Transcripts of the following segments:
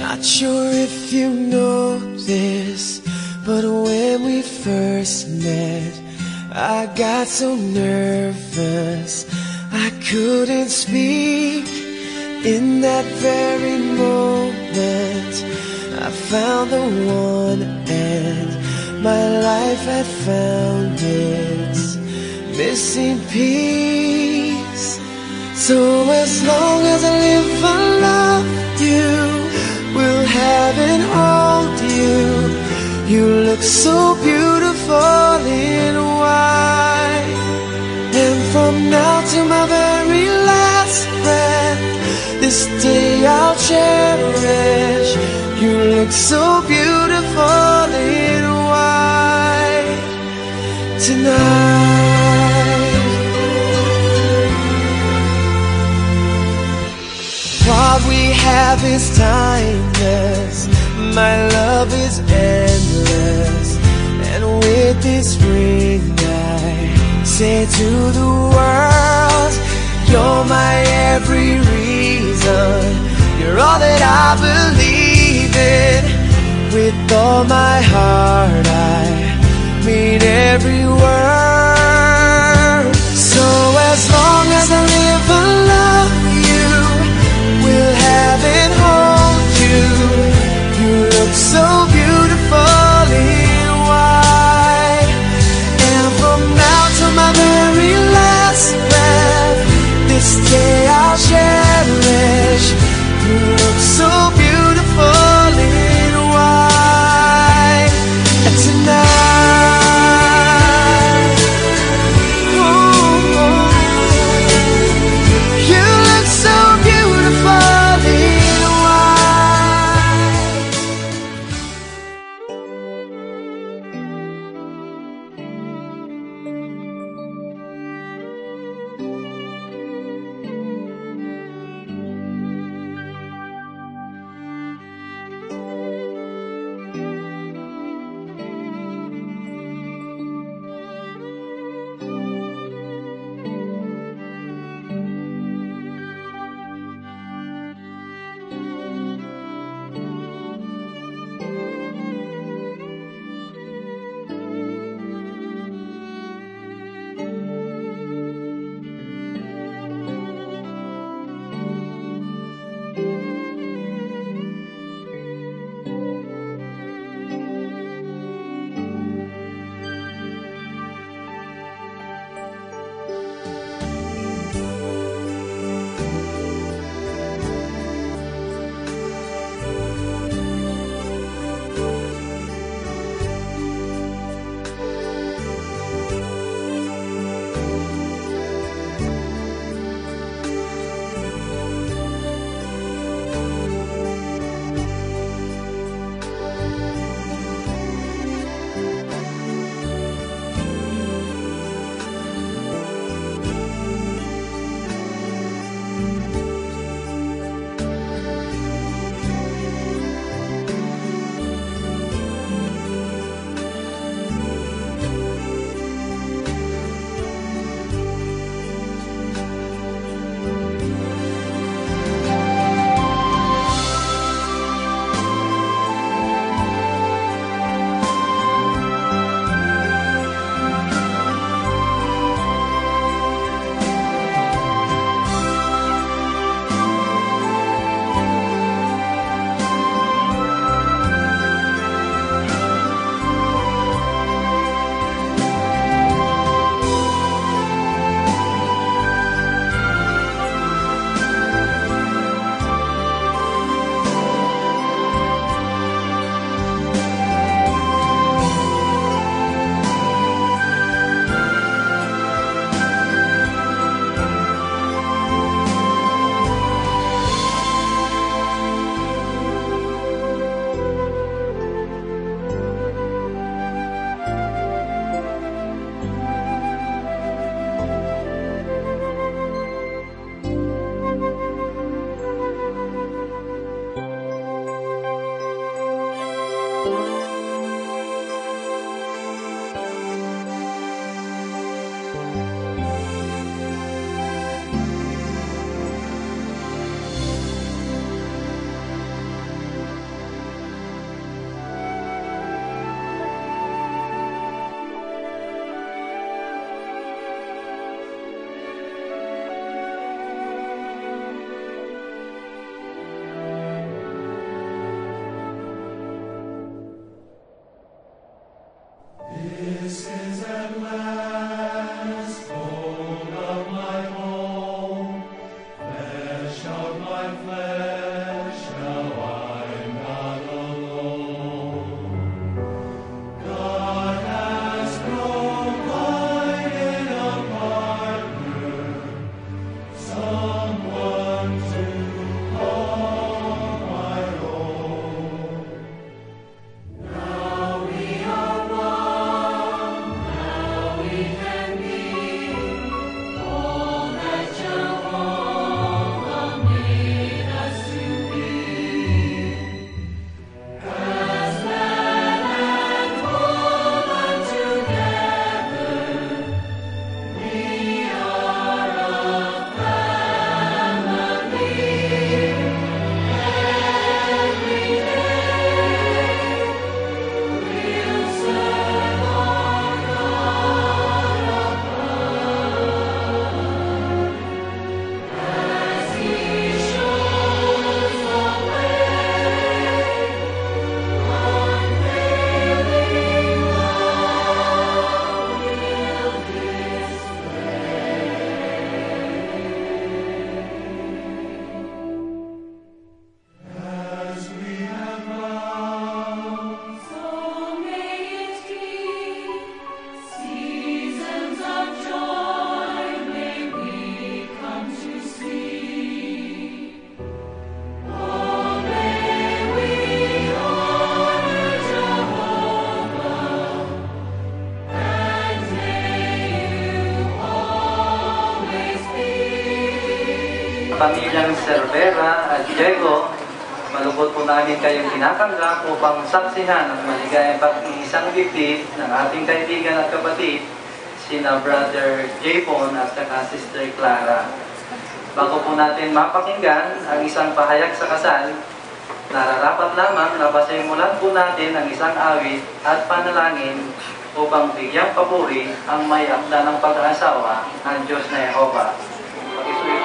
Not sure if you know this, but when we first met, I got so nervous I couldn't speak. In that very moment I found the one, and my life had found its missing piece. So as long as I live, I love you, will have and hold you. You look so beautiful in white, and from now to my very last breath, this day I'll cherish. You look so beautiful in white tonight. What we have is timeless, my love is endless, and with this ring I say to the world, you're my every reason, you're all that I believe in. With all my heart I mean every word. So as long as I live, I love you, will have and hold you. You look so beautiful in white, and from now to my very last breath, this day I'll cherish. You look so beautiful in white tonight. Ooh, you look so beautiful in white. pamilyang Cervera at Diego, malugod po namin kayong tinatanggap upang saksihan ang maligayang pag-iisang dibdib ng ating kaibigan at kapatid, sina Brother Japon at saka Sister Clara. Bago po natin mapakinggan ang isang pahayag sa kasal, nararapat lamang na pasimulan po natin ang isang awit at panalangin upang bigyang papuri ang may akda ng pag-aasawa, ang Diyos na Jehovah. Pag-isulit.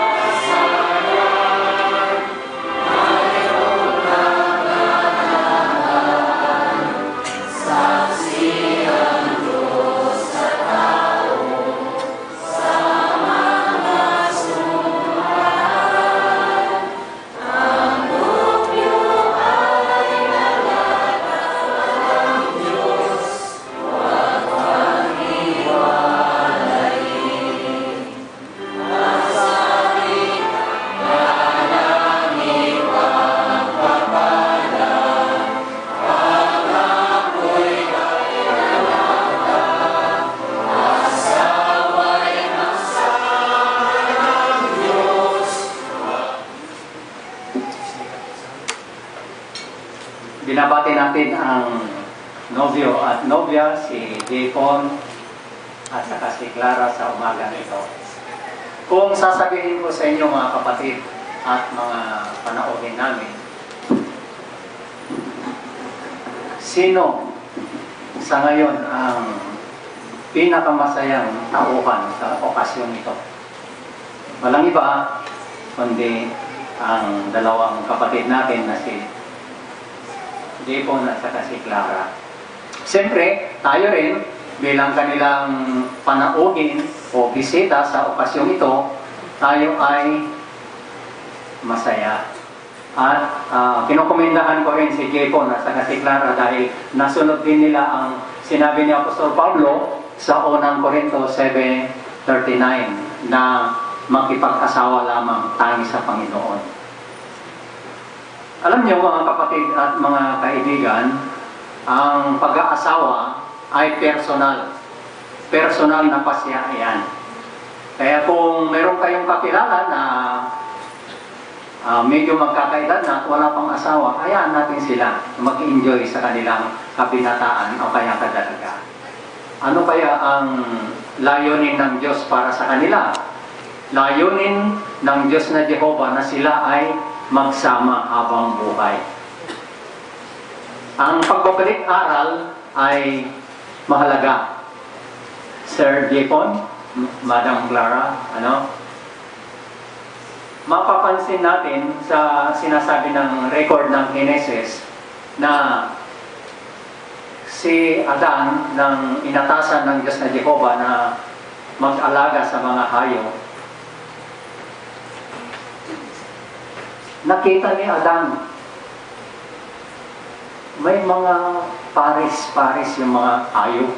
Binabati natin ang nobyo at nobya, si Japon at saka si Clara sa umaga nito. Kung sasabihin ko sa inyo mga kapatid at mga panauhin namin, sino sa ngayon ang pinakamasayang tauhan sa okasyon ito? Walang iba kundi ang dalawang kapatid natin na si Japon at saka si Clara. Siyempre, tayo rin bilang kanilang panauhin o bisita sa okasyong ito, tayo ay masaya. At kinokomendahan ko rin si Japon at saka si Clara dahil nasunod din nila ang sinabi ni Apostol Pablo sa unang Korinto 7:39 na makipag-asawa lamang tayo sa Panginoon. Alam niyo mga kapatid at mga kaibigan, ang pag-aasawa ay personal. Personal na pasya yan. Kaya kung meron kayong kakilala na medyo magkakaedad na at wala pang asawa, hayaan natin sila mag-enjoy sa kanilang kabinataan o kaya kadalaga. Ano kaya ang layunin ng Diyos para sa kanila? Layunin ng Diyos na Jehovah na sila ay magsama habang buhay. Ang pagbabalik-aral ay mahalaga. Sir Japon, Madam Clara, mapapansin natin sa sinasabi ng record ng Genesis na si Adan nang inatasan ng Diyos na Jehovah na mag-alaga sa mga hayop, nakita ni Adan may mga paris-paris yung mga hayop.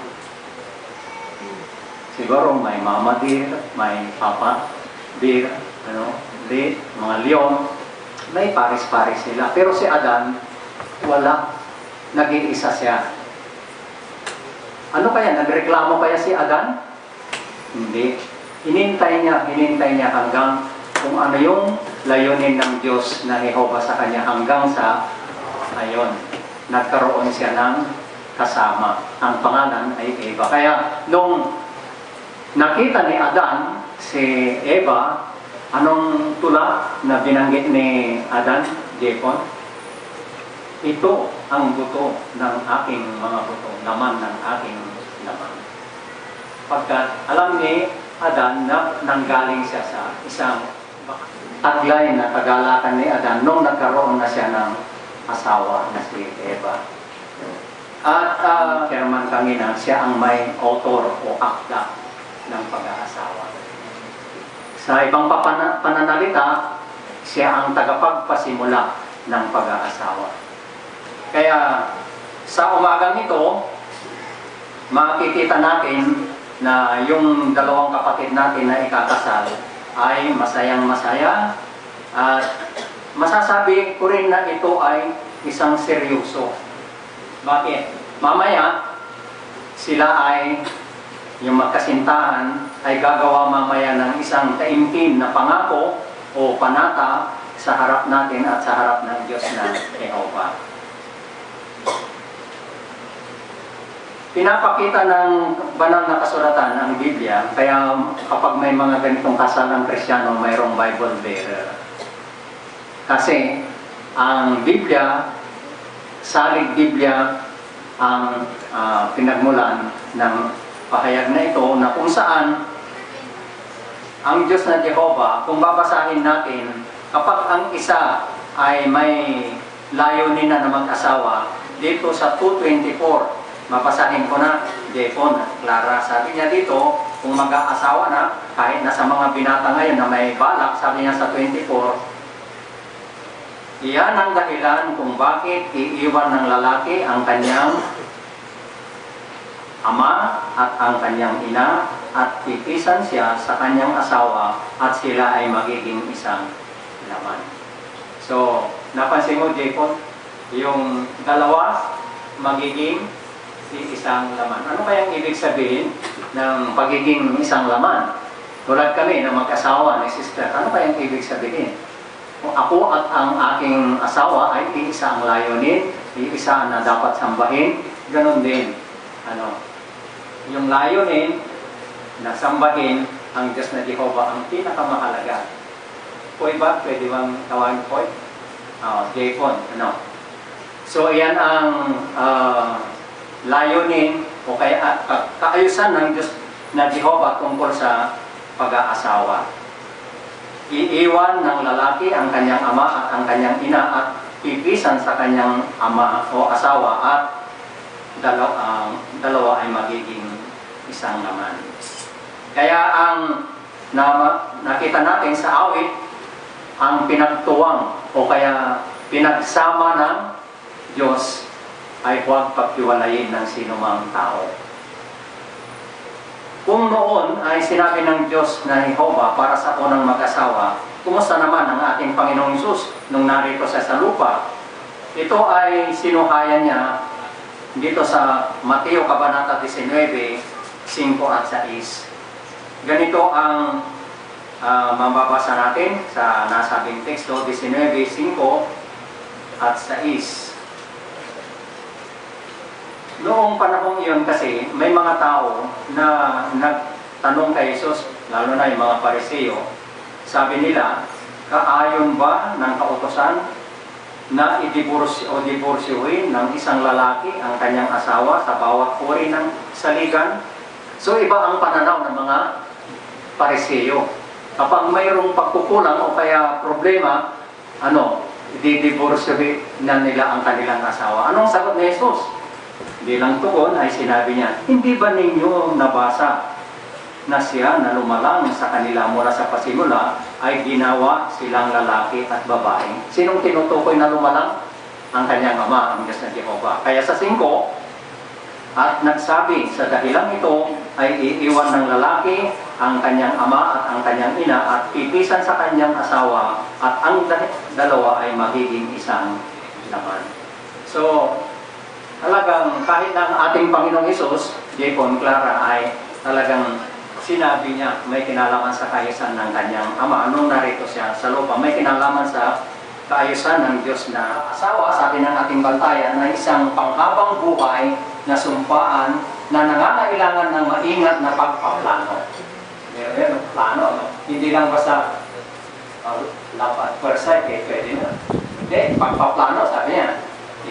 Siguro may mama deer, may papa deer, mga leon, may paris-paris sila. Pero si Adan, wala. Nag-iisa siya. Ano kaya? Nagreklamo kaya si Adan? Hindi. Hinintay niya hanggang kung ano yung layunin ng Diyos na Jehovah sa kanya hanggang sa ayon. Nagkaroon siya ng kasama. Ang pangalan ay Eva. Kaya nung nakita ni Adan si Eva, anong tula na binanggit ni Adan, Japon? Ito ang buto ng aking mga buto, laman ng aking laman. Pagkat alam ni Adan na nanggaling siya sa isang taglay na kagalakan ni Adan nung nagkaroon na siya ng asawa na si Eva. At Chairman Kangina, siya ang may author o akda ng pag-aasawa. Sa ibang pananalita, siya ang tagapagpasimula ng pag-aasawa. Kaya sa umagang ito, makikita natin na yung dalawang kapatid natin na ikakasal ay masayang-masaya at masasabi ko rin na ito ay isang seryoso. Bakit? Mamaya, sila ay, yung magkasintahan, ay gagawa mamaya ng isang taimtim na pangako o panata sa harap natin at sa harap ng Diyos na Jehovah. Pinapakita ng banal na kasulatan ang Biblia, kaya kapag may mga ganitong kasal ng Kristiyano, mayroong Bible bearer. Kasi ang Biblia, salig Biblia, ang pinagmulan ng pahayag na ito na kung saan ang Diyos na Jehovah, kung babasahin natin, kapag ang isa ay may layunin na mag-asawa, dito sa 2:24, mapasahin ko na, Jepon, Clara, sabi niya dito, kung mag-aasawa na, kahit nasa mga binata ngayon na may balak, sabi niya sa 24, iyan ang dahilan kung bakit iiwan ng lalaki ang kanyang ama at ang kanyang ina at pipisan siya sa kanyang asawa at sila ay magiging isang laman. So, napansin mo, Jepon, yung dalawa magiging isang laman. Ano kayang ibig sabihin ng pagiging isang laman? Tulad kami na mag-asawa ni sister, ano kayang ibig sabihin? Kung ako at ang aking asawa ay iisa ang layunin, iisa na dapat sambahin, ganun din. Yung layunin na sambahin ang Diyos na Jehovah ang pinakamahalaga. Poy ba? Pwede bang tawagin poy? Jepon, So, yan ang layunin o kaya kaayusan ng Diyos na Jehovah tungkol sa pag-aasawa. Iiwan ng lalaki ang kanyang ama at ang kanyang ina at pipisan sa kanyang ama o asawa at dalawa ay magiging isang laman. Kaya ang nakita natin sa awit, ang pinagtuwang o kaya pinagsama ng Diyos ay huwag paghiwalayin ng sinumang tao. Kung noon ay sinabi ng Diyos na Jehovah para sa unang mag-asawa, kumusta naman ang ating Panginoong Hesus nung narito siya sa lupa? Ito ay sinuhayan niya dito sa Mateo Kabanata 19, 5 at 6. Ganito ang mababasa natin sa nasabing teksto, 19, 5 at 6. Noong panahong iyon kasi, may mga tao na nagtanong kay Jesus, lalo na yung mga Pariseo, sabi nila, kaayon ba ng kautosan na diborsyohin ng isang lalaki ang kanyang asawa sa bawat uri ng saligan? So iba ang pananaw ng mga Pariseo. Kapag mayroong pagkukulang o kaya problema, didiborsyohin na nila ang kanilang asawa. Anong sagot ni Jesus? Bilang tugon ay sinabi niya, hindi ba ninyo nabasa na siya na lumalang sa kanila mula sa pasimula ay ginawa silang lalaki at babae? Sinong tinutukoy na lumalang? Ang kanyang ama, ang Diyos na Jehovah. Kaya sa 5, at nagsabi, sa dahilang ito ay iiwan ng lalaki ang kanyang ama at ang kanyang ina at pipisan sa kanyang asawa at ang dalawa ay magiging isang laman. So, talagang kahit ang ating Panginoong Hesus, Jepon, Clara, ay talagang sinabi niya may kinalaman sa kaayusan ng kanyang ama. Anong narito siya sa lupa? May kinalaman sa kaayusan ng Diyos na asawa. Sabi ng ating bantayan na isang panghabang buhay na sumpaan na nangangailangan ng maingat na pagpaplano. Meron plano, Hindi lang basta lapat per se, pwede na. Hindi, pagpaplano, sabi niya.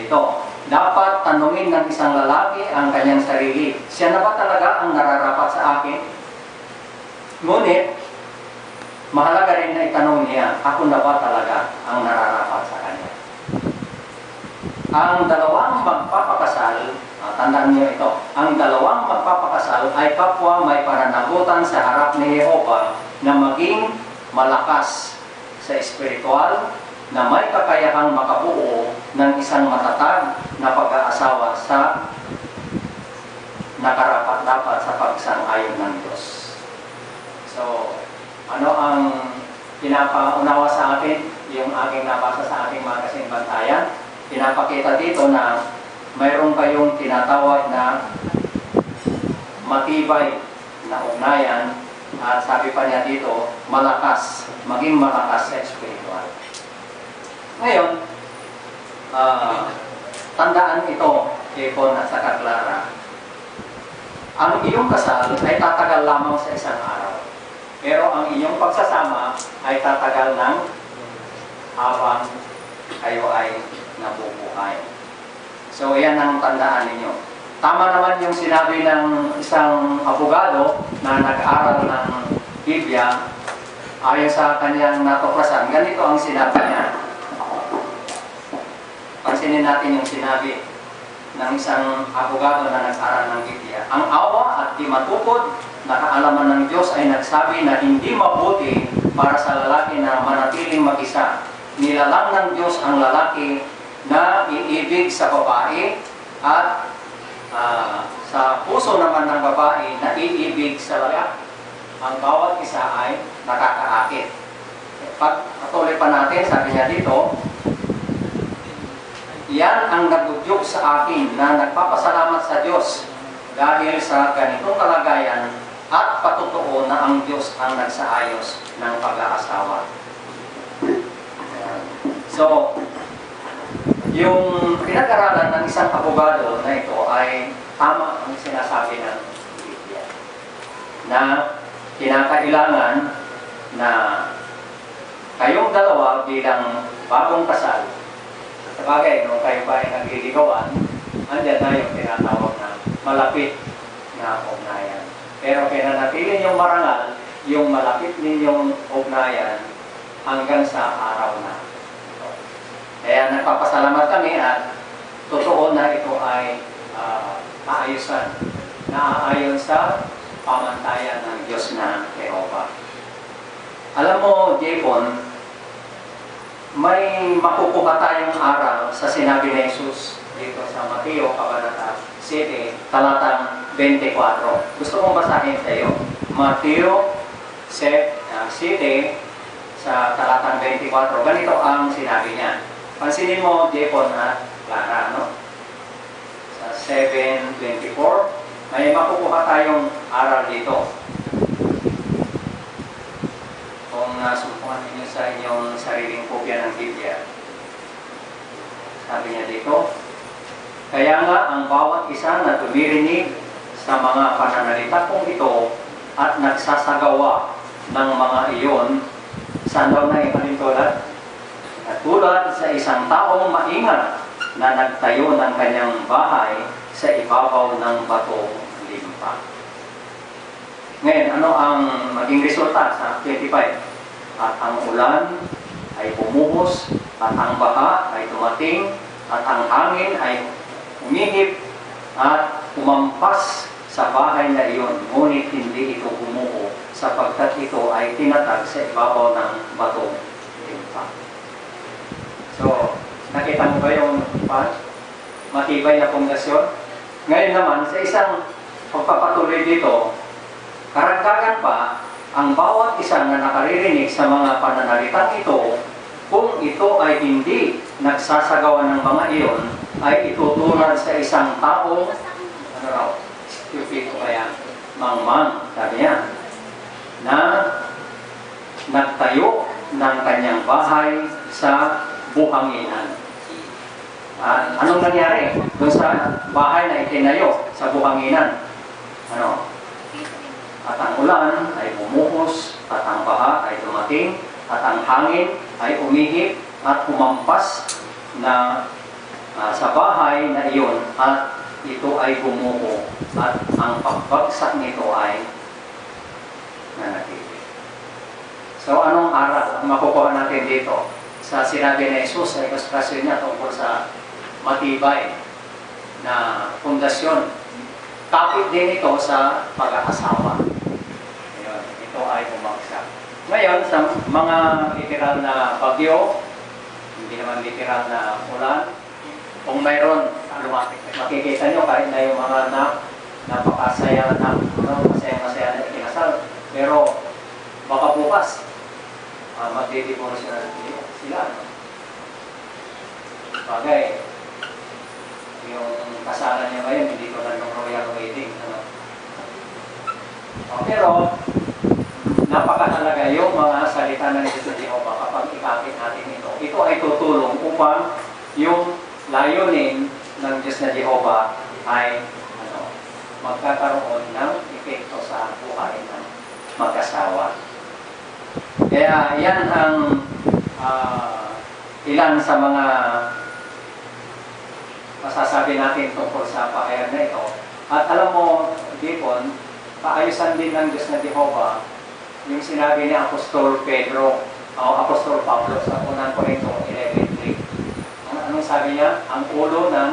Ito, dapat tanungin ng isang lalaki ang kanyang sarili. Siya na ba talaga ang nararapat sa akin? Ngunit, mahalaga rin na itanong niya, ako na ba talaga ang nararapat sa kanya? Ang dalawang magpapakasal, tandaan niyo ito, ang dalawang magpapakasal ay kapwa may pananagutan sa harap ni Jehovah na maging malakas sa espiritual, na may kakayahang makabuo ng isang matatag na pag-aasawa sa nakarapat-dapat sa pagsang-ayon ng Diyos. So, ano ang pinapaunawa sa atin? Yung aking nabasa sa aking mga kasing bantayan, pinapakita dito na mayroon kayong tinatawag na matibay na ugnayan At sabi pa niya dito, malakas, maging malakas sa spiritual. Ngayon, tandaan ito, Jepon at saka Clara. Ang iyong kasal ay tatagal lamang sa isang araw. Pero ang inyong pagsasama ay tatagal ng habang kayo ay nabubuhay. So, yan ang tandaan ninyo. Tama naman yung sinabi ng isang abogado na nag-aral ng Biblia, ayon sa kanyang natuklasan. Ganito ang sinabi niya. Pansinin natin yung sinabi ng isang abogado na nag-aral ng Biblia. Ang awa at di matukod na kaalaman ng Diyos ay nagsabi na hindi mabuti para sa lalaki na manatiling mag-isa. Nilalang ng Diyos ang lalaki na iibig sa babae at sa puso naman ng babae na iibig sa lalaki. Ang bawat isa ay nakakaakit. Pag patuloy pa natin, sabi niya dito, yan ang nagudyok sa akin na nagpapasalamat sa Diyos dahil sa ganitong kalagayan at patotoo na ang Diyos ang nagsaayos ng pag-aasawa. So, yung pinag-aralan ng isang abogado na ito ay tama ang sinasabi ng Biblia na kinakailangan na kayong dalawa bilang bagong kasal. Sabagay, nung kayo pa ay nagliligawan, andyan na yung tinatawag na malapit na ugnayan. Pero pinanatili yung marangal, yung malapit ninyong ugnayan hanggang sa araw na. Kaya nagpapasalamat kami at totoo na ito ay maayusan, naaayon sa pamantayan ng Diyos na Jehova. Alam mo, Jepon, may makukuha tayong aral sa sinabi ni Jesus dito sa Mateo, Kabanata 7, talatang 24. Gusto kong basahin sa iyo. Mateo 7, sa talatang 24. Ganito ang sinabi niya. Pansinin mo, Jepon at Clara, no? Sa 7:24, may makukuha tayong aral dito. Kung nasumpungan ninyo sa inyong sariling kopya ng Biblia. Sabi niya dito, kaya nga ang bawat isa na tumirinig sa mga pananalita kong ito at nagsasagawa ng mga iyon, saan daw na ikalintulad? Katulad sa isang taong maingat na nagtayo ng kanyang bahay sa ibabaw ng bato limpa. Ngayon, ano ang maging resulta sa 25? At ang ulan ay bumuhos, at ang baha ay dumating, at ang hangin ay umihip, at umampas sa bahay na iyon, ngunit hindi ito bumuho, sapagkat ito ay tinatag sa ibabaw ng bato limpa. So, nakita mo ba yung matibay na pundasyon? Ngayon naman, sa isang pagpapatuloy dito, karagdagan pa, ang bawat isa na nakaririnig sa mga pananalitang ito, kung ito ay hindi nagsasagawa ng mga iyon, ay itutulad sa isang taong, stupid o kaya, mangmang, sabi niya, na nagtayo ng kanyang bahay sa buhanginan. Anong nangyari doon sa bahay na itinayo sa buhanginan? At ang ulan ay bumuhos, at ang baha ay dumating, at ang hangin ay umihip at umampas na sa bahay na iyon, at ito ay bumuho, at ang pagbagsak nito ay nanatili. So anong aral ang makukuha natin dito? Sa sinabi ni Jesus sa ilustrasyon niya tungkol sa matibay na pundasyon. Kapit din ito sa pag-aasawa. Ito ay bumagsak. Ngayon, sa mga literal na bagyo, hindi naman literal na ulan, kung mayroon, makikita nyo kahit na yung mga napakasaya na, masaya-masaya na ikinasal, pero baka bukas, magdidivorce na sila. Bagay, yung kasalan niya ngayon, hindi ko lang yung royal wedding. Pero, napakahalaga yung mga salita ng Diyos na Jehovah kapag ikapit natin ito. Ito ay tutulong upang yung layunin ng Diyos na Jehovah ay magkakaroon ng epekto sa buhay ng mag-asawa. Kaya yan ang ilan sa mga masasabi natin tungkol sa pahayag na ito. At alam mo, Dipon, paayusan din ng Diyos na Jehovah yung sinabi ni Apostol Pedro o Apostol Pablo sa unang Korinto 11:3. Anong sabi niya? Ang ulo ng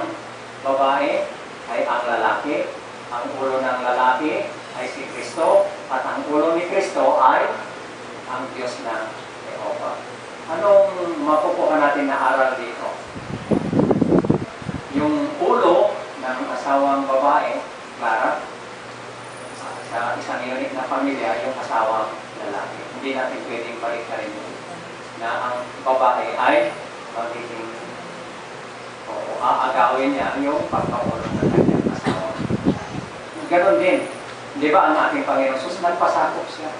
babae ay ang lalaki, ang ulo ng lalaki ay si Kristo, at ang ulo ni Kristo ay ang Diyos na Jehovah. Anong makukuha natin na aral dito? Yung ulo ng asawang babae, Clara, sa isang unit na pamilya, yung asawang lalaki. Hindi natin pwedeng balik-tarin yun na ang babae ay magiging aagawin niya yung pagkakulong ng kanyang asawa. Ganon din. Di ba ang ating Panginoon Jesus nagpasakop siya?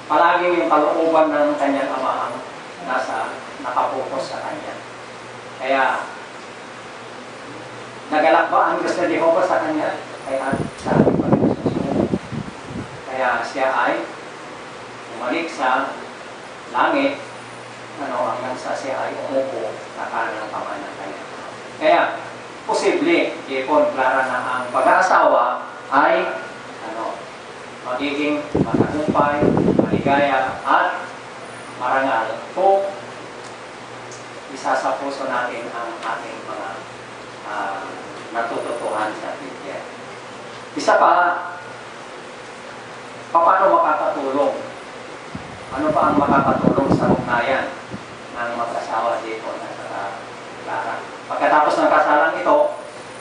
Palaging yung kalooban ng kanyang ama ang nakapokus sa kanya. Kaya, nagalak ba ang Diyos na Jehovah sa kanya? Kaya sa ating Panginoon Jesus. Kaya siya ay umalik sa langit hanggang sa siya ay umupo sa kanang pamanatayan. Kaya, posible, Ipon, Clara, na ang pag-aasawa ay magiging matagumpay, maligaya, at marangal kung isa sa puso natin ang ating mga natututuhan sa Biblia. Isa pa, paano makakatulong? Ano pa ang makakatulong sa ugnayan ng mag-asawa dito na Clara? Pagkatapos ng kasalan ito,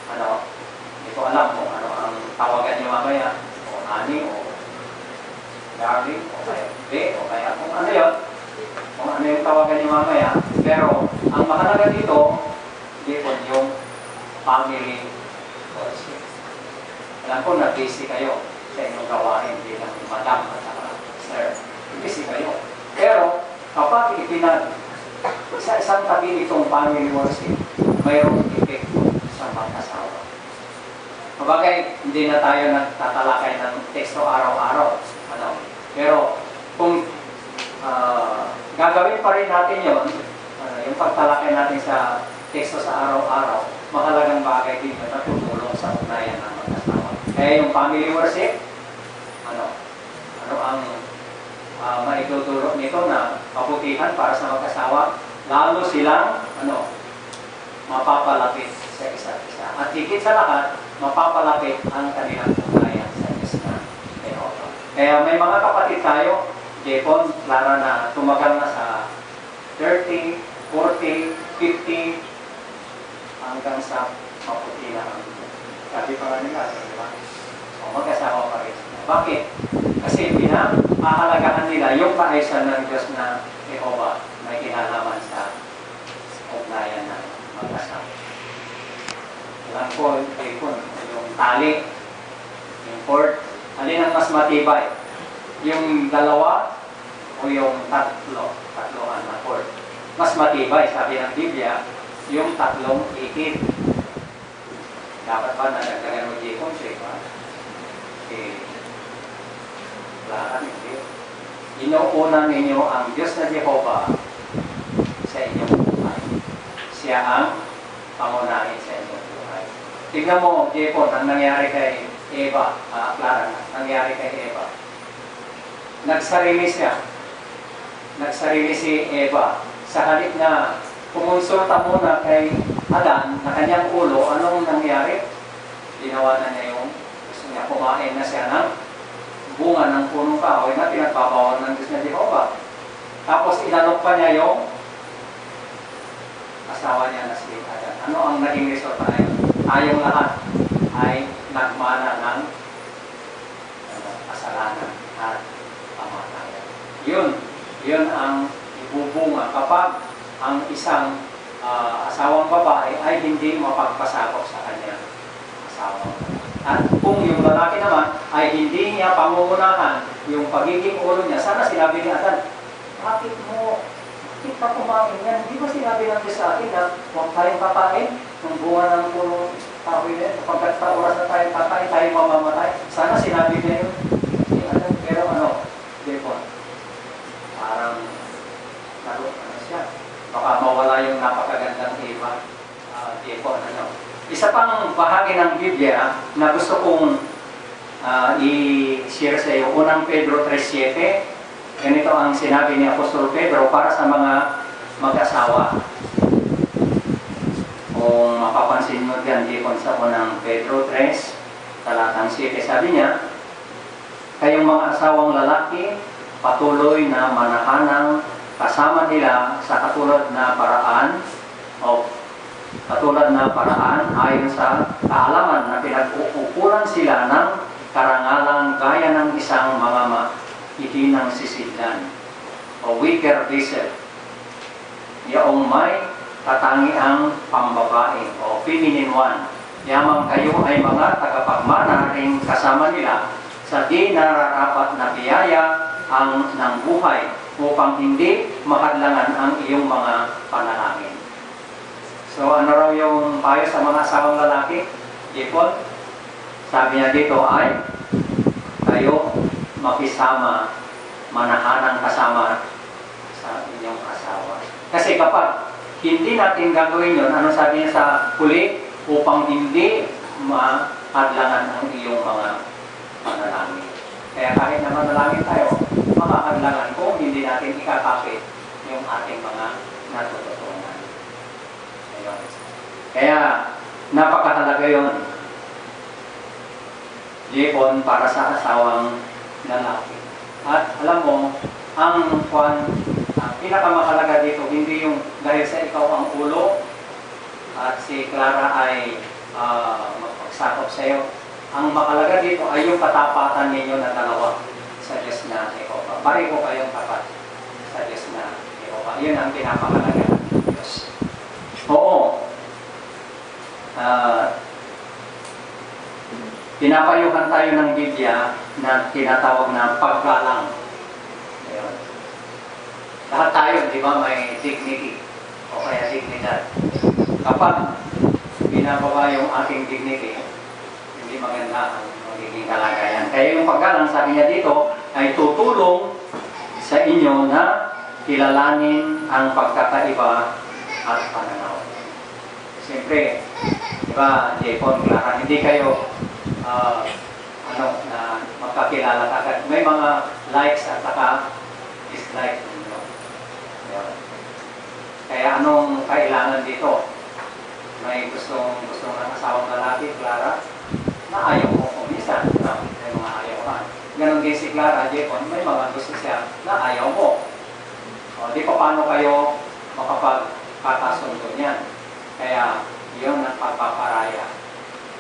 hindi ko alam kung ano ang tawagan niyo mamaya, o ani, o darling, o kaya be, o kaya kung ano yun, kung ano yung tawagan niyo mamaya. Pero, ang mahalaga dito, yung family worship. Alam ko na busy kayo sa inyong gawain bilang madam at saka sir. Busy kayo. Pero, kapag sa isang tabi itong family worship, mayroong epekto sa mag-asawa. Mabagay, hindi na tayo nagtatalakay ng teksto araw-araw. Pero, kung gagawin pa rin natin yun, yung pagtalakay natin sa teksto sa araw-araw, mahalagang bagay din na natutulong sa ugnayan ng mag-asawa. Kaya yung family worship, ano ang maitutulong nito na kabutihan para sa mag-asawa, lalo silang mapapalapit sa isa't isa. At higit sa lahat, mapapalapit ang kanilang ugnayan sa Diyos na Jehovah. Kaya may mga kapatid tayo, Jepon, Clara, na tumagal na sa 30, 40, 50, hanggang sa maputi na ang sabi pa nga nila, di ba? O mag-asawa pa rin. Bakit? Kasi pinahahalagahan nila yung kaayusan ng Diyos na Jehovah may kinalaman sa ugnayan ng mag-asawa. Alam ko, yung tali, yung cord, alin ang mas matibay? Yung dalawa o yung tatloan na cord? Mas matibay, sabi ng Biblia, yung tatlong ikit. Dapat ba nagdagdagan mo dito? Lahat hindi. Inuuna ninyo ang Diyos na Jehovah sa inyong buhay. Siya ang pangunahin sa inyong buhay. Tignan mo, Jepon, ang nangyari kay Eva, Clara, nangyari kay Eva. Nagsarili siya. Nagsarili si Eva. Sa halip na kumonsulta muna kay Adan na kanyang ulo, anong nangyari? Ginawa na niya yung gusto niya, kumain na siya ng bunga ng punong kahoy na pinagpapawal ng Diyos na Jehovah. Tapos inalok pa niya yung asawa niya na si Adan. Ano ang naging resulta na yun? Tayong lahat ay nagmana ng kasalanan at pamatayan. Yun ang ibubunga kapag ang isang asawang babae ay hindi mapagpasakop sa kanyang asawang babae. At kung yung lalaki naman ay hindi niya pangungunahan yung pagiging ulo niya, sana sinabi ni Adan, bakit ka kumain yan? Hindi ba sinabi ng Diyos sa atin na huwag tayong kakain ng bunga ng puro kahoy na yun? Pagkat sa oras na tayong kakain, tayo mamamatay. Sana sinabi niya yun. Pero Jepon, parang siya. Baka mawala yung napakagandang iba. Jepon, Isa pang bahagi ng Biblia na gusto kong i-share sa iyo. Unang Pedro 3:7. Ganito ang sinabi ni Apostol Pedro para sa mga mag-asawa. Kung mapapansin mo dyan, Jepon, sa unang Pedro 3, talatang 7, sabi niya, kayong mga asawang lalaki, patuloy na manahanang kasama nila sa katulad na paraan ayon sa kaalaman na pinag-uukulan sila ng karangalang gaya ng isang mga itinang sisidlan o weaker vessel. Yaong may katangiang pambabae o feminine one. Yamang kayo ay mga tagapagmana ring kasama nila sa di nararapat na biyaya ng buhay upang hindi mahadlangan ang iyong mga panalangin. So ano raw yung payo sa mga asawang lalaki? Jepon, sabi niya dito ay kayo makisama, manahanang kasama sa inyong asawa. Kasi kapag hindi natin gagawin yun, ano sabi niya sa huli? Upang hindi mahadlangan ang iyong mga panalangin. Kaya kahit na manalangin tayo, makakadlangan kung hindi natin ikakapit yung ating mga natututunan. Ayun. Kaya napakahalaga yun, Jepon, para sa asawang lalaki. At alam mo, ang pinakamahalaga dito, hindi yung dahil sa ikaw ang ulo at si Clara ay magpagsakop sa iyo. Ang mahalaga dito ay yung katapatan ninyo na dalawa sa Diyos na Jehova. Pareho kayong tapat sa Diyos na Jehova. Yun ang pinapakalaga ng Diyos. Oo. Pinapayuhan tayo ng Biblia na tinatawag na paggalang. Ayun. Lahat tayo, di ba, may dignity o kaya dignidad. Kapag binababa yung ating dignity, hindi maganda ang magiging kalagayan. Kaya yung paggalang, sabi niya dito, ay tutulong sa inyo na kilalanin ang pagkakaiba at pananaw. Siyempre, di ba, Jepon, Clara, hindi kayo na magkakilala agad. May mga likes at saka dislike. Kaya anong kailangan dito? May gustong ng asawang lalaki, Clara, na ayaw mo kumisan. May mga ayaw ka. Ganon din si Clara, Jepon, may mga gusto siya na ayaw mo. Di pa paano kayo makapagkakasundo niyan. Kaya yun ang pagpaparaya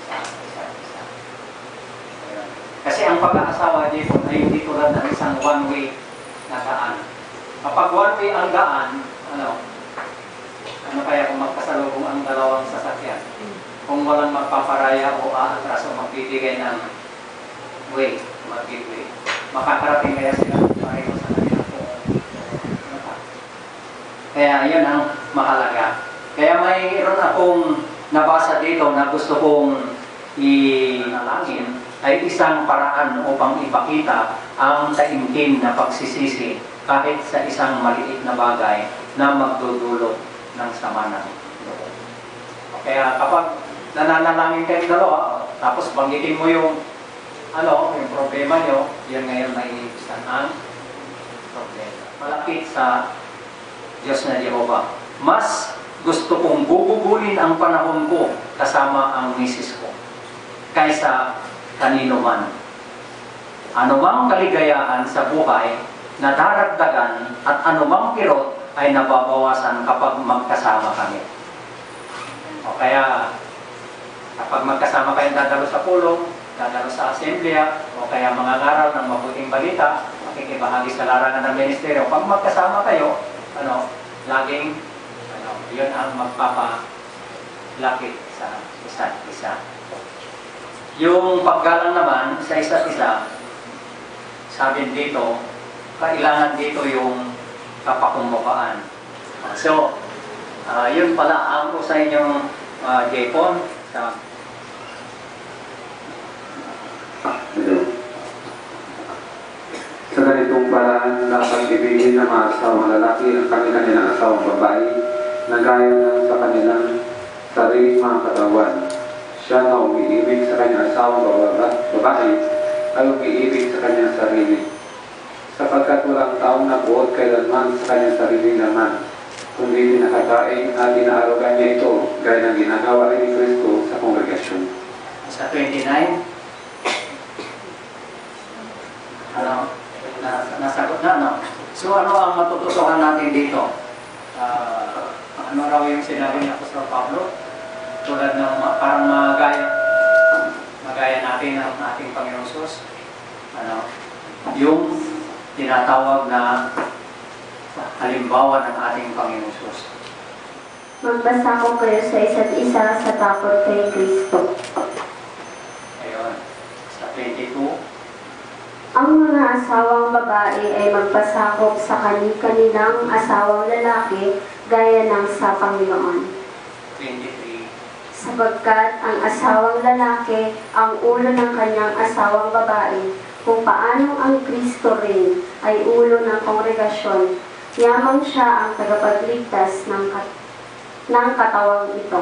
sa isa't isa. Kasi ang pag-aasawa, Jepon, ay hindi tulad ng isang one-way na daan. Kapag one-way ang daan, ano kaya kung magkasalubong ang dalawang sasakyan? Kung walang magpaparaya o aatras o magbibigay ng way, magbibigay, makakarating kaya sila pareho sa kanila. Kaya yun ang mahalaga. Kaya mayroon akong nabasa dito na gusto kong inalangin ay isang paraan upang ipakita ang taimtim na pagsisisi kahit sa isang maliit na bagay na magdudulot ng sama ng loob. Kaya kapag nananalangin kayong dalawa, tapos banggitin mo yung problema nyo, yan ngayon maiibisan ang problema. Malapit sa Diyos na Jehova. Mas gusto kong gugugulin ang panahon ko kasama ang misis ko kaysa kanino man. Anumang kaligayahan sa buhay na daragdagan at anumang kirot ay nababawasan kapag magkasama kami. O kaya, kapag magkasama kayong dadalo sa pulong, dadalo sa asembleya, o kaya mga ngaral ng mabuting balita, makikibahagi sa larangan ng ministeryo, pag magkasama kayo, laging, yun ang magpapalapit sa isa't isa. Yung paggalang naman sa isa't isa, sabi dito, kailangan dito yung kapakumbukaan. So, yun pala ang ko sa inyong Japon. Sa ganitong paraan, dapat ibigin ng mga asawang lalaki ang kanilang asawang babae na gaya ng sa kanilang sariling mga katawan. Siya na umiibig sa kanyang asawang babae ay umiibig sa kanyang sarili. Sapagkat walang taong nabuot kailanman sa kanyang sarili naman, kundi pinakadaing at dinaarugan niya ito gaya ng ginagawa rin ni Kristo sa kongregasyon. Sa 29, nasagot na, no? So ano ang matututukan natin dito? Ano raw yung sinabi ni Apostol Pablo? Tulad ng parang magaya natin ang ating Panginoong Sus. Yung tinatawag na halimbawa ng ating Panginoong Sus. Magbasakop kayo sa isa't isa sa takot kay Kristo. Ayun. Sa 22, Ang mga asawang babae ay magpasakop sa kanilang asawang lalaki gaya ng sa Panginoon. 23, Sapagkat ang asawang lalaki ang ulo ng kanyang asawang babae, kung paanong ang Kristo rin ay ulo ng kongregasyon, yamang siya ang tagapagligtas ng katawang ito.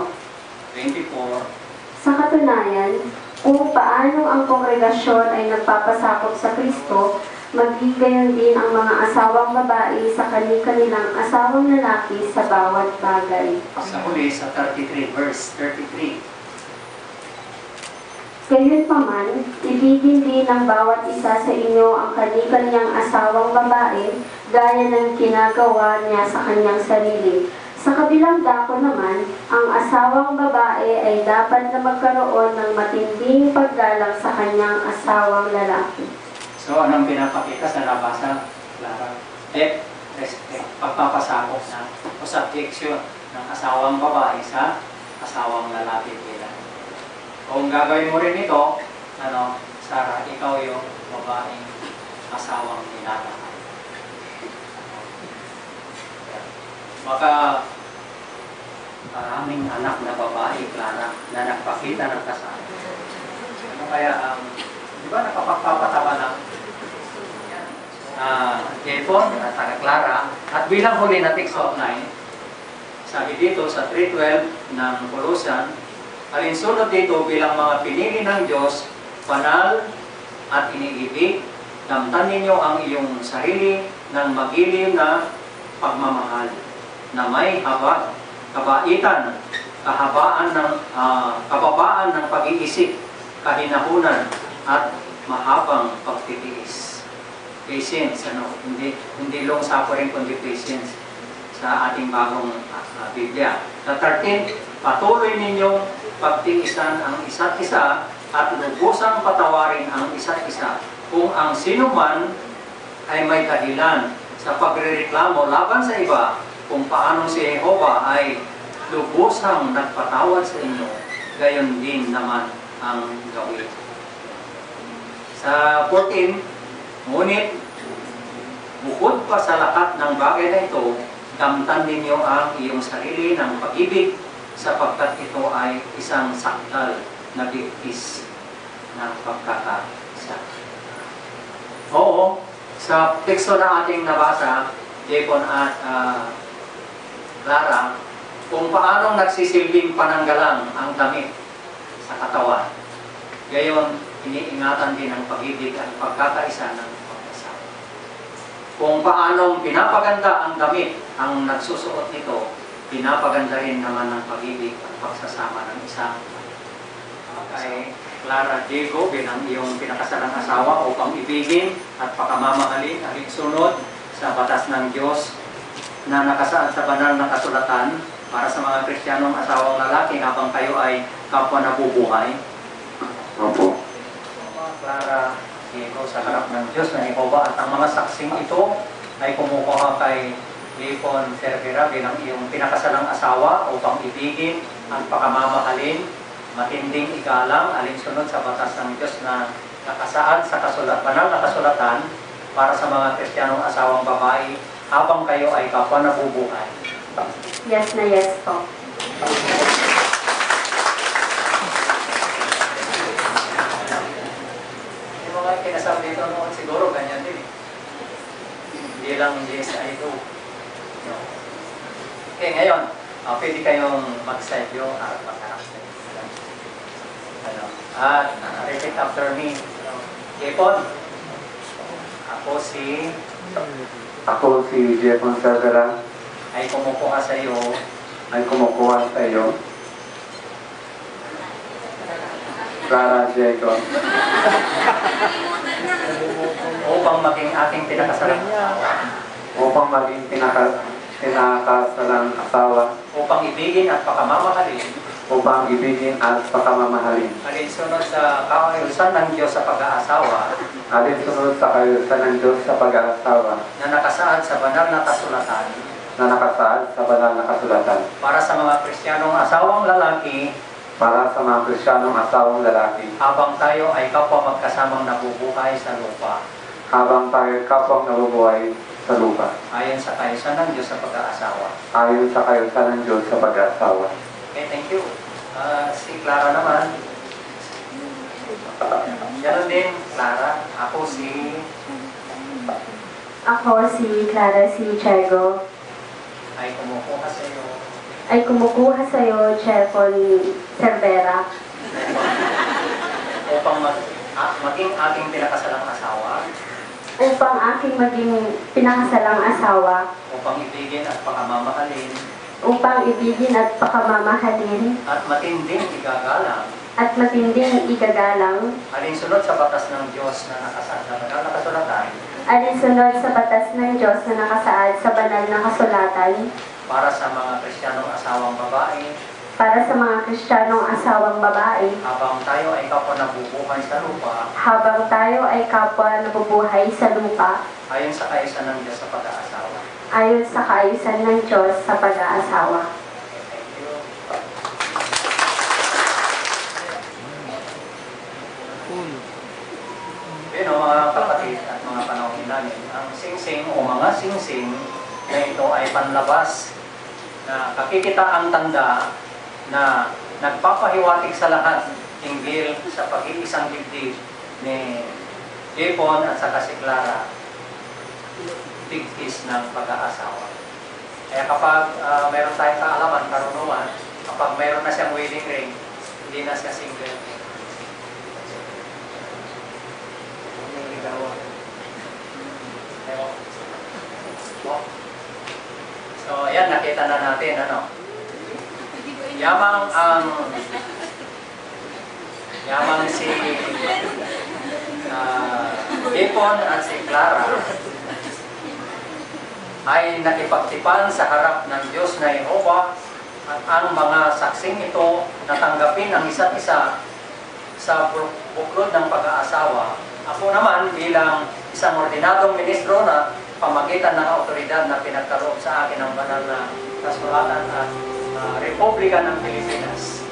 24, Sa katunayan, kung paano ang kongregasyon ay nagpapasakop sa Kristo, magigayon din ang mga asawang babae sa kanilang asawang lalaki sa bawat bagay. sa huli sa 33, verse 33. Gayunpaman, ibigin din ng bawat isa sa inyo ang kanilang asawang babae gaya ng ginagawa niya sa kanyang sarili. Sa kabilang dako naman, ang asawang babae ay dapat na magkaroon ng matinding paggalang sa kanyang asawang lalaki. So, anong pinapakita sa nabasa, Clara? Pagpapasakop na o subjection ng asawang babae sa asawang lalaki nila. Kung gagawin mo rin ito, Sarah, ikaw yung babaeng asawang nilata. Baka maraming anak na babae, Clara, na nagpakita ng kasal. Ano kaya ang, di ba nakapagpapatawa ng Japon at Clara, at bilang huli na text outline, sabi dito sa 3:12 ng Colossian, alinsunod dito bilang mga pinili ng Diyos, banal at iniibig, damtan ninyo ang iyong sarili ng magilim na pagmamahal, na may kabaitan, kababaan ng pag-iisip, kahinahunan, at mahabang pagtitiis. Patience, hindi long suffering, kundi patience sa ating bagong Biblia. Sa 13, patuloy ninyong pagtiisan ang isa't isa at lubusang patawarin ang isa't isa kung ang sino man ay may dahilan sa pagrereklamo laban sa iba, kung paano si Jehovah ay lubusang nagpatawad sa inyo, gayon din naman ang gawin. Sa 14, ngunit, bukod pa sa lahat ng bagay na ito, damtan ninyo ang iyong sarili ng pag-ibig, sapagkat ito ay isang sakdal na bigtis ng pagkakaisa. Oo, sa teksto na ating nabasa, Japon at Clara, kung paanong nagsisilbing pananggalang ang damit sa katawan. Gayon, iniingatan din ang pag-ibig at pagkakaisa ng pag-asawa. Kung paanong pinapaganda ang damit ang nagsusuot nito, pinapaganda rin naman ng pag-ibig at pagsasama ng isang kay Clara Diego bilang iyong pinakasalang asawa upang ibigin at pakamamahalin ang sunod sa batas ng Diyos na nakasaad sa banal na kasulatan para sa mga Kristiyanong asawang lalaki habang kayo ay kapwa nabubuhay. Opo. Clara Diego sa harap ng Diyos na Jehovah, at ang mga saksing ito ay kumukuha kay Lipon Cervera bilang iyong pinakasalang asawa upang ibigin at pakamamahalin matinding igalang alinsunod sa batas ng Diyos na nakasaad sa banal na kasulatan para sa mga Kristiyanong asawang babae habang kayo ay kapwa nabubuhay. Yes na yes po. Yung mga kinasal dito noon siguro ganyan din. Hindi lang yes ay do. Okay, ngayon, pwede kayong mag-side at mag-harap. At repeat after me. Jepon, ako si Jepon Cervera ay kumukuha sa iyo Clara Diego upang maging ating pinakasalang asawa, upang ibigin at pakamamahalin alinsunod sa kaayusan ng Diyos sa pag-aasawa na nakasaad sa banal na kasulatan para sa mga Kristiyanong asawang lalaki habang tayo ay kapwa magkasamang nabubuhay sa lupa ayon sa kaayusan ng Diyos sa pag-aasawa. Okay, thank you. Si Clara naman. Ganon din, Clara. Ako si Clara C. Diego. ay kumukuha sa iyo, Jepon Cervera. upang maging aking pinakasalang asawa, upang ibigin at pakamamahalin, at matinding igagalang, alinsunod sa batas ng Diyos na nakasaad sa banal na kasulatan, para sa mga Kristiyanong asawang babae, habang tayo ay kapwa nabubuhay sa lupa, ayon sa kaayusan ng Diyos sa pag-aasawa. Thank you. Yun mga kapatid at mga panahon namin, ang singsing o mga singsing na ito ay panlabas na kakikita ang tanda na nagpapahiwatig sa lahat hinggil sa pag-iisang dibdib ni Jepon at saka si Clara, bigkis ng pag-aasawa. Kaya kapag mayroon tayong kaalaman, karunungan, kapag mayroon na siyang wedding ring, hindi na siya single. So, ayan, nakita na natin, Yamang si Jepon at si Clara ay nakipagtipan sa harap ng Diyos na Yehova at ang mga saksing ito natanggapin ang isa't isa sa buklod ng pag-aasawa. Ako naman bilang isang ordinadong ministro na pamagitan ng autoridad na pinagkaloob sa akin ng banal na kasulatan at Republika ng Pilipinas.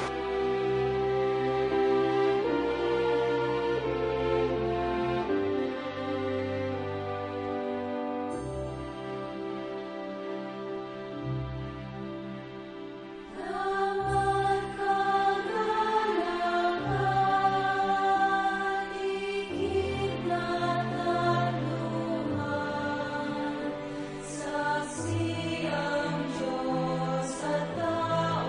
Saksi ang Diyos at tao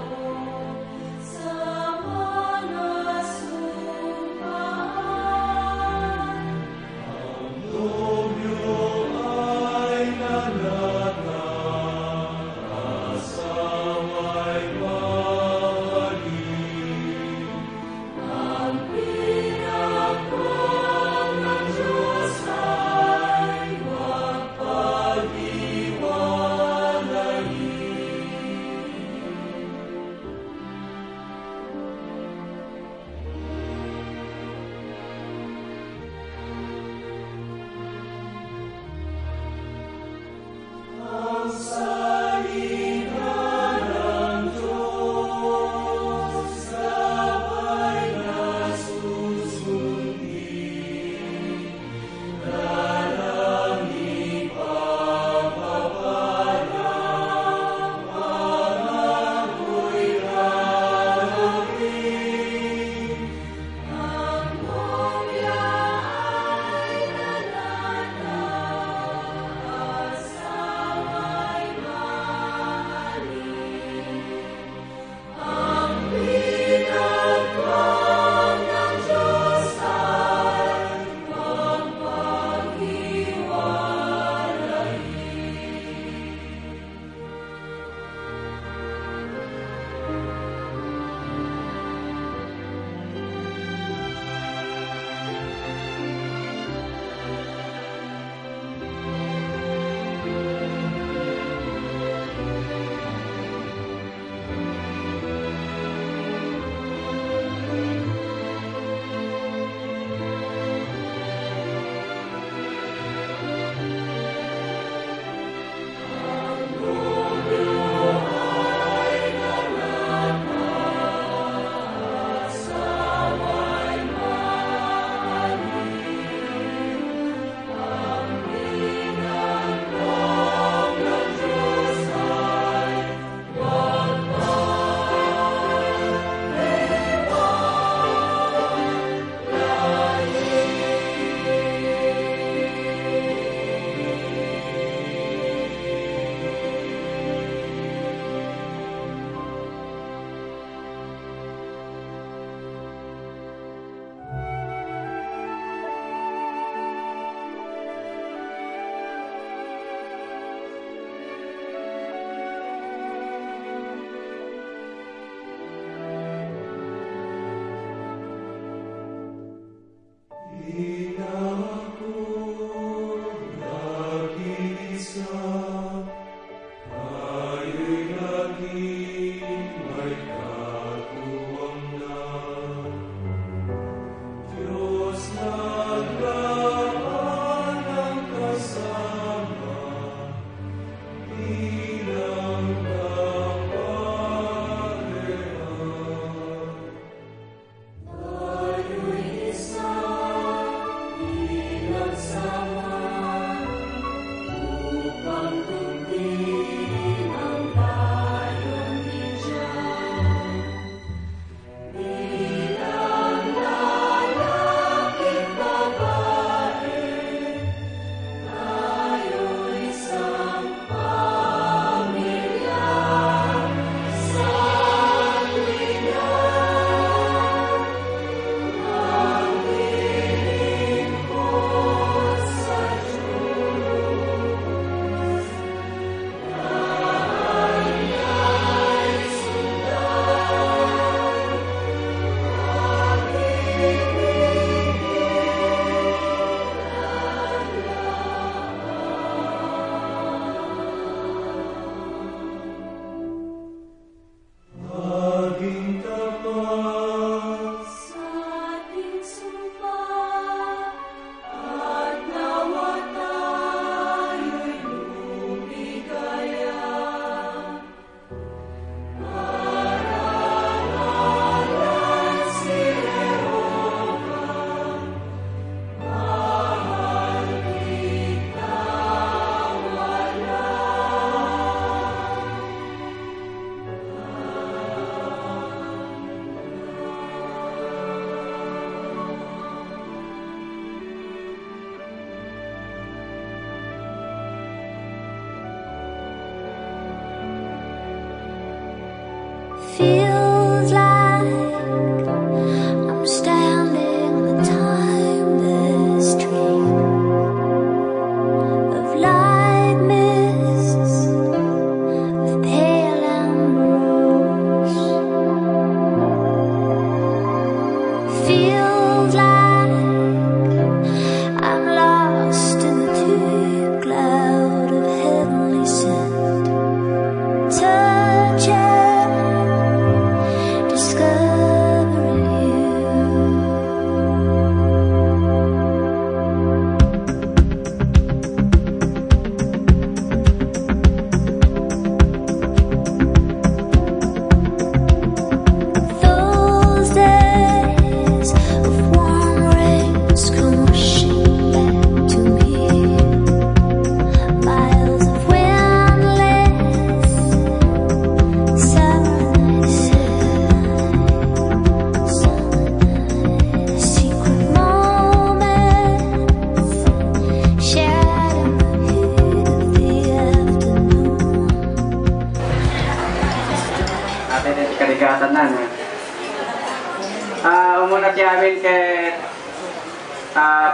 muna tiyamin kay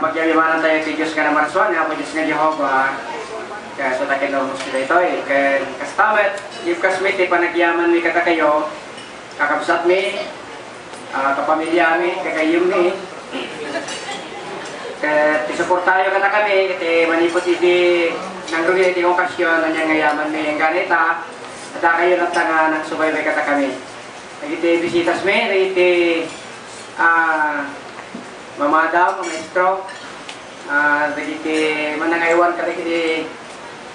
pagyayamanan tayo kay Diyos ka na maraswan, nga po Diyos nga Jehovah. Kaya sa takin daw mo sila ito eh. Kaya kastamet, yung kasmit eh, panagyaman mi kata kayo, kakabsat mi, kapamilya mi, kakayong mi. Kaya isuport tayo kata kami, kaya manipot iti, nang rugin iti okasyon, nanyang ngayaman mi yung ganita, at kayo natanga nagsubaybay kata kami. Nagiti bisitas mi, nagiti mamadaw, maestro, nagiti manangaywan ka nagiti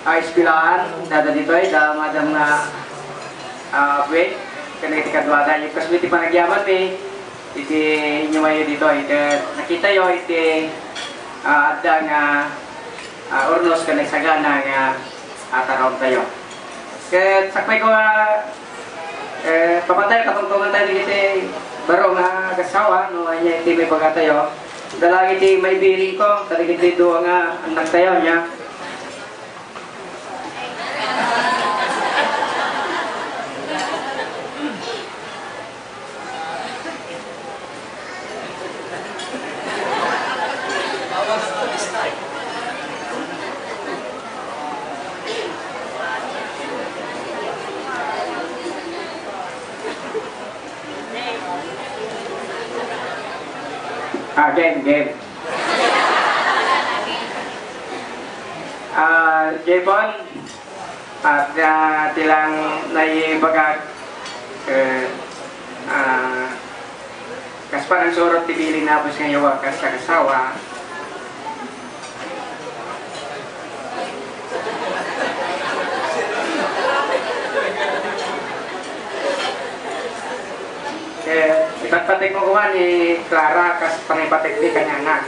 eskwelahan, dada dito ay, madam na wait, kanagiti kadwada, yung kasmiti panagyaman mi, iti inyo mayo dito ay, nakita yo iti adda nga urnos ka nagsagana nga atarom tayo. Kaya sakmay ko papatay, katungtungan tayo dito baro nga kasawa, no, ay iti may pagkatayo. Dalang iti may biring ko, taligid dito nga anak tayo niya. Game. Jebon, at tilang naibagag kasparang surot tibili na po siya wakas sa kasawa. Ipatpatik mo kuha ni Clara kas pangipatik di kanya nga.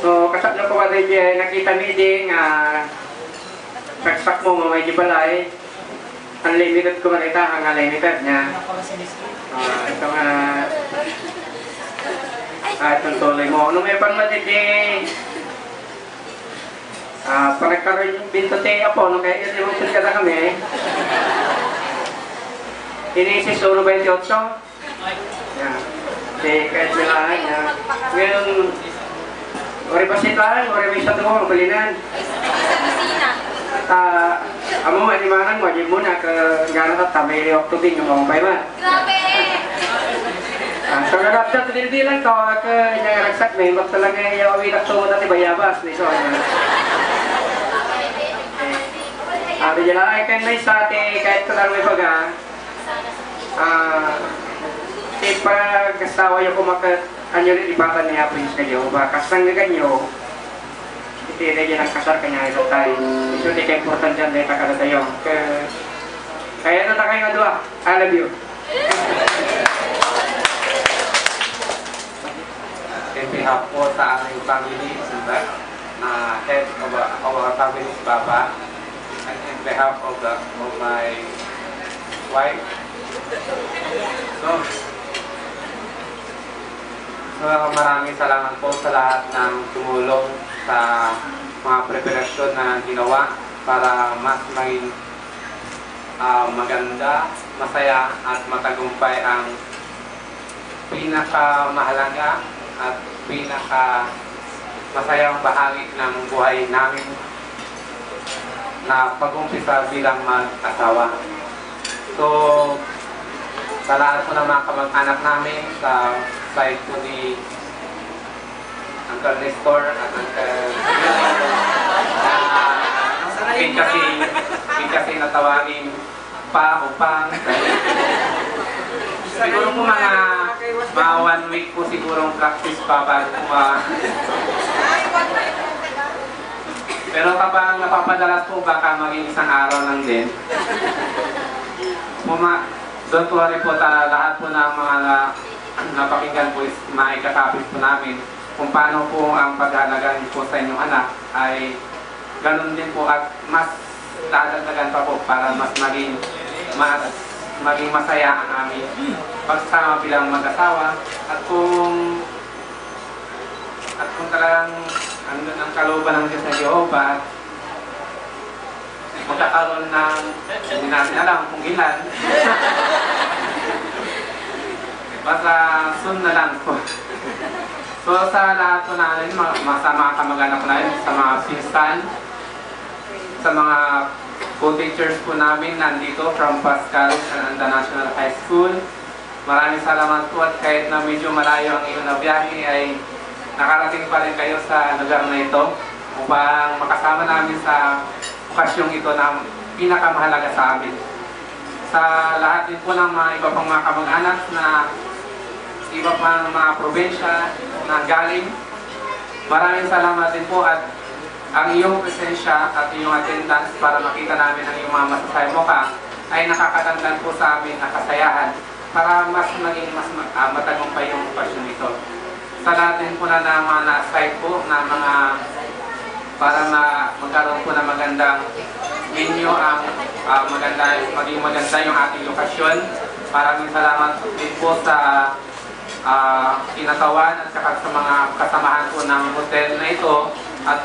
So, kasap na ko rin nakita ni Ding pagsak mo may gibalay. Unlimited ko manita ang unlimited niya. Ito nga itong tuloy mo. Ano may panmatindi? Panagkaroon yung binto tayo po, nung kaya yung emotion ka na kami. Inisis 1.28. Yan. Kahit milaan niya. Ngayon, ori pa sitlaan, ori may sa tumo, balinan. Amo, animanan mo, di muna, kagana ka tamay yung tubig yung mamapay man. Grabe! So, nagapta, hindi lang to, kaya nagsak may, bak talaga yung awitak tumo dati bayabas, ni so, di dyan ay kan may sate, kahit ko lang may baga, pag kasawa yung kumakat, anyo rin ipatan niya po yung kayo, bakas nang gaganyo, itira dyan ang kasar kanya ito tayo. So, di ka important dyan, dahil takala tayo. Kaya ito takay nga doa. I love you. In behalf po sa aming family, head of our family, Papa, and in behalf of my wife. So maraming salamat po sa lahat ng tumulong sa mga preparasyon na ginawa para mas maging maganda, masaya at matagumpay ang pinakamahalaga at masayang bahagi ng buhay namin na pag-umpisa bilang mag-asawa. So, sa lahat po ng mga kamag-anak namin, sa side po ni Uncle Nestor at Uncle kasi natawagin pa o pang. Siguro po mga 1 week po sigurong practice pa bago po pero kapag napapadalas po baka maging isang araw lang din. Don't worry po, lahat po ng mga napakinggan po is maikakapit po namin kung paano po ang pag-aalagaan po sa inyong anak ay ganun din po at mas dadagdagan pa po para mas maging masaya ang aming pagsama bilang mag-asawa at kung talagang andun ang kalooban ng Diyos na Jehovah magkakaroon ng, hindi natin alam kung ilan. Basta soon na lang po. So sa lahat po namin, mga kamag-anak namin, sa mga pinsan, sa mga co-teachers po namin nandito from Pascal International High School, maraming salamat po at kahit na medyo malayo ang iyong nabiyahe ay nakarating pa rin kayo sa lugar na ito upang makasama namin sa okasyong ito na pinakamahalaga sa amin. Sa lahat din po ng mga iba pang mga kamag-anak na iba pang mga probinsya na galing, maraming salamat din po at ang iyong presensya at iyong attendance para makita namin ang iyong mga masasay mo ka ay nakakadagdag po sa amin na kasayahan para mas maging mas matagumpay yung okasyon ito. Sa lahat din po na mga na-aside po na mga para magkaroon po na magandang menu ang maging maganda yung ating lokasyon. Maraming salamat din po sa kinatawan at saka sa mga kasamahan po ng hotel na ito at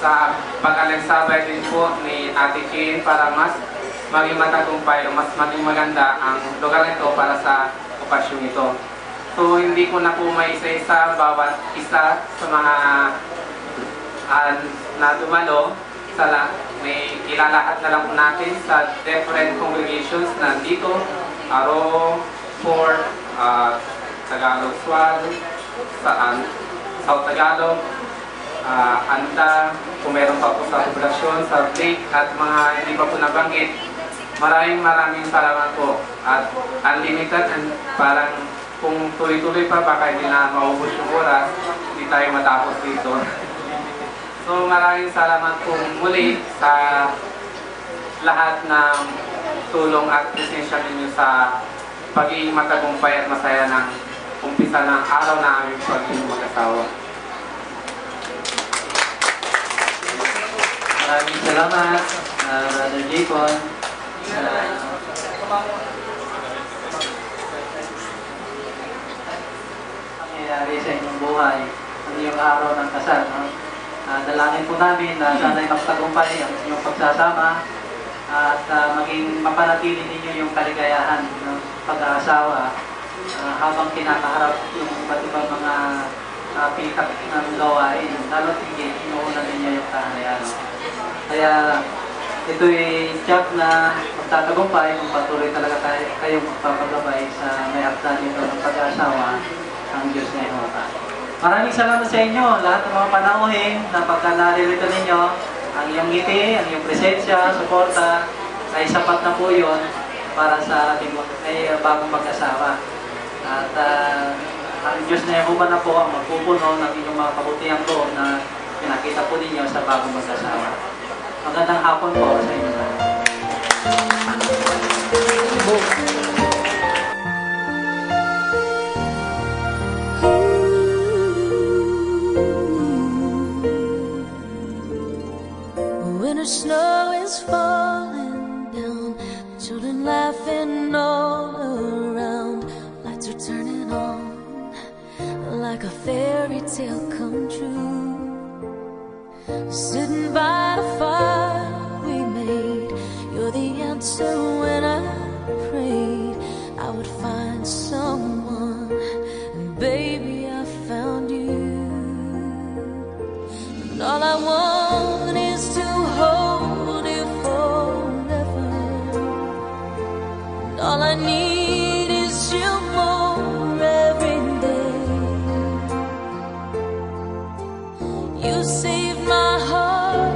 sa pag-alagsabay din po ni Ate Chin para mas maging matagumpay o mas maging maganda ang lugar nito para sa okasyon ito. So hindi ko na po may isa-isa bawat isa sa mga na dumalo. May ilalahat na lang po natin sa different congregations na dito, Aro, Fort, Tagalog Swal, South Tagalog, Anta, kung meron pa po sa poblasyon, sa Lake at mga hindi pa po nabanggit. Maraming salamat po at unlimited and parang kung tuloy-tuloy pa baka hindi na maubos yung oras, hindi tayo matapos dito. So maraming salamat po muli sa lahat ng tulong at presensya ninyo sa pagiging matagumpay at masaya ng umpisa ng araw na aming pagiging mag-asawa. Maraming salamat, Brother Jaycon. Nangyayari sa inyong buhay, ang iyong araw ng kasal. No? Dalangin po namin na sana'y magtagumpay ang inyong pagsasama at maging mapanatili ninyo yung kaligayahan ng pag-aasawa habang kinakaharap yung iba't ibang mga pitak ng gawain, lalo't higit inuuna ninyo yung kahalayan. Kaya ito'y tiyak na magtatagumpay kung patuloy talaga kayong magpapagabay sa may akda nito ng pag-aasawa ang Diyos na Jehovah. Maraming salamat sa inyo, lahat ng mga panauhin na pagka naririto ninyo, ang iyong ngiti, ang iyong presensya, suporta, ay sapat na po yun para sa ating bagong mag-asawa. At ang Diyos na Jehovah na po ang magpupuno ng inyong mga kabutihang loob na pinakita po ninyo sa bagong mag-asawa. Magandang hapon po sa inyo lahat. Winter snow is falling down, children laughing all around, lights are turning on like a fairy tale come true. Sitting by the fire we made, you're the answer when I prayed I would find someone, and baby I found you. And all I want is to hold you forever, and all I need is you more every day. You saved my heart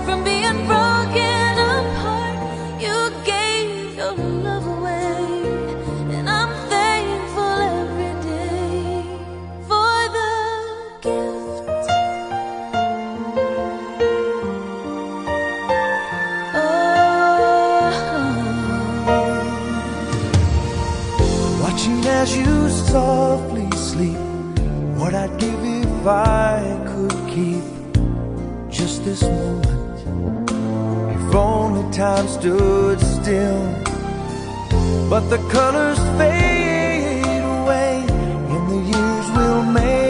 from being broken apart. You gave your love away, and I'm thankful every day for the gift. Watching as you softly sleep, what I'd give if I could keep just this moment. If only time stood still, but the colors fade away, and the years will make